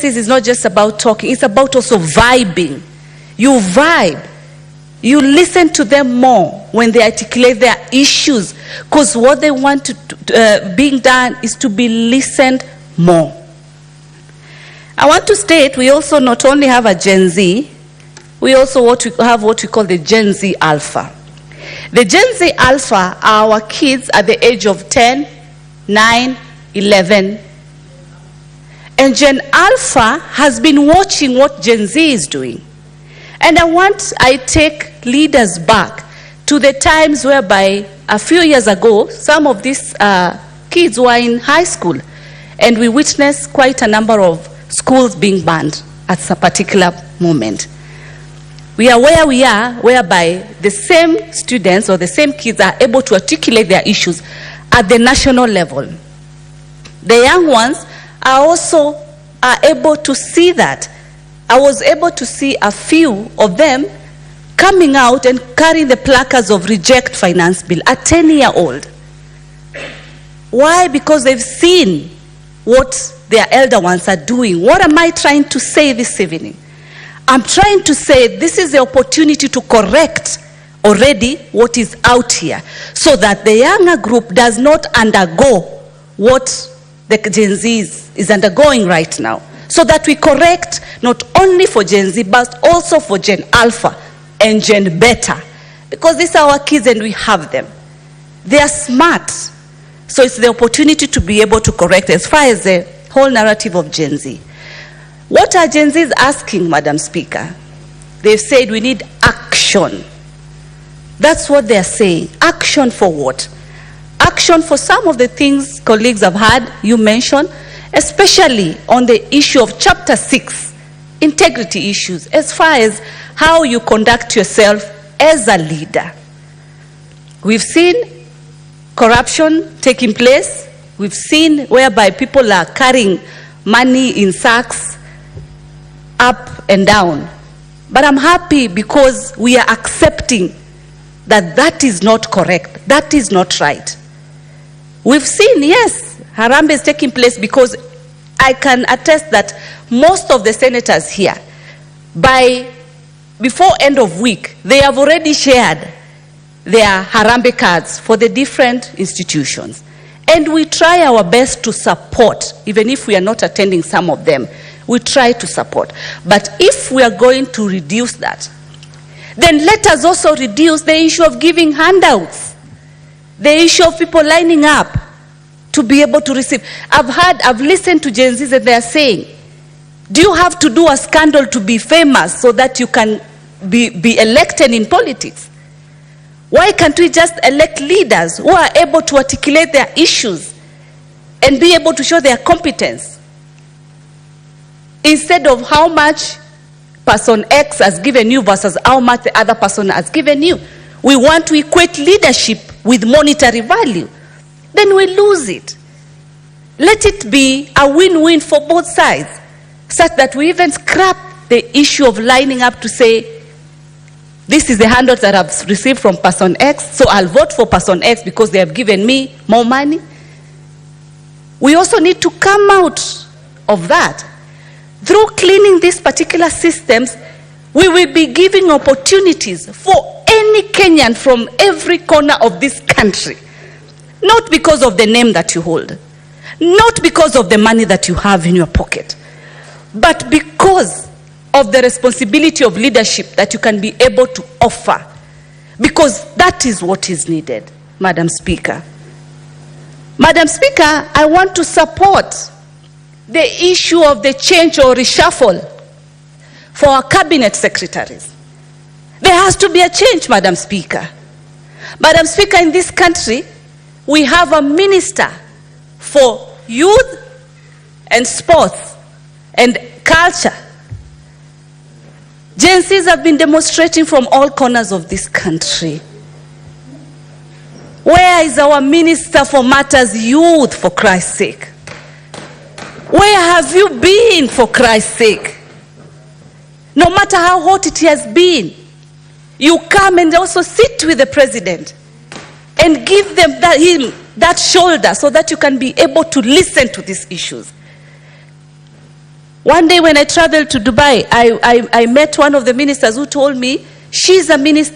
Genesis is not just about talking, it's about also vibing. You vibe. You listen to them more when they articulate their issues, because what they want to being done is to be listened more. I want to state we also not only have a Gen Z, we also have what we call the Gen Z Alpha. The Gen Z Alpha are our kids at the age of 10, 9, 11. And Gen Alpha has been watching what Gen Z is doing. And I take leaders back to the times whereby a few years ago, some of these kids were in high school, and we witnessed quite a number of schools being banned at a particular moment. We are where we are, whereby the same students or the same kids are able to articulate their issues at the national level. The young ones are also able to see that. I was able to see a few of them coming out and carrying the placards of Reject Finance Bill, a 10-year-old. Why? Because they've seen what their elder ones are doing. What am I trying to say this evening? I'm trying to say this is the opportunity to correct already what is out here, so that the younger group does not undergo what the Gen Z is undergoing right now. So that we correct not only for Gen Z, but also for Gen Alpha and Gen Beta. Because these are our kids and we have them. They are smart. So it's the opportunity to be able to correct as far as the whole narrative of Gen Z. What are Gen Zs asking, Madam Speaker? They've said we need action. That's what they're saying. Action for what? Action for some of the things colleagues have had, you mentioned, especially on the issue of Chapter 6, integrity issues, as far as how you conduct yourself as a leader. We've seen corruption taking place. We've seen whereby people are carrying money in sacks up and down. But I'm happy because we are accepting that that is not correct. That is not right. We've seen, yes, Harambee is taking place, because I can attest that most of the senators here, before end of week, they have already shared their Harambee cards for the different institutions. And we try our best to support, even if we are not attending some of them, we try to support. But if we are going to reduce that, then let us also reduce the issue of giving handouts, the issue of people lining up to be able to receive. I've listened to Gen Zs and they are saying, do you have to do a scandal to be famous so that you can be elected in politics? Why can't we just elect leaders who are able to articulate their issues and be able to show their competence? Instead of how much person X has given you versus how much the other person has given you. We want to equate leadership with monetary value. Then we lose it. Let it be a win-win for both sides, such that we even scrap the issue of lining up to say, this is the handout that I've received from person X, so I'll vote for person X because they have given me more money. We also need to come out of that. Through cleaning these particular systems, we will be giving opportunities for any Kenyan from every corner of this country. Not because of the name that you hold, not because of the money that you have in your pocket, but because of the responsibility of leadership that you can be able to offer. Because that is what is needed, Madam Speaker. Madam Speaker, I want to support the issue of the change or reshuffle for our cabinet secretaries. There has to be a change, Madam Speaker. Madam Speaker, in this country, we have a minister for youth and sports and culture. Gen Zs have been demonstrating from all corners of this country. Where is our minister for matters youth, for Christ's sake? Where have you been, for Christ's sake? No matter how hot it has been, you come and also sit with the president and give them that shoulder so that you can be able to listen to these issues. One day when I traveled to Dubai, I met one of the ministers who told me she's a minister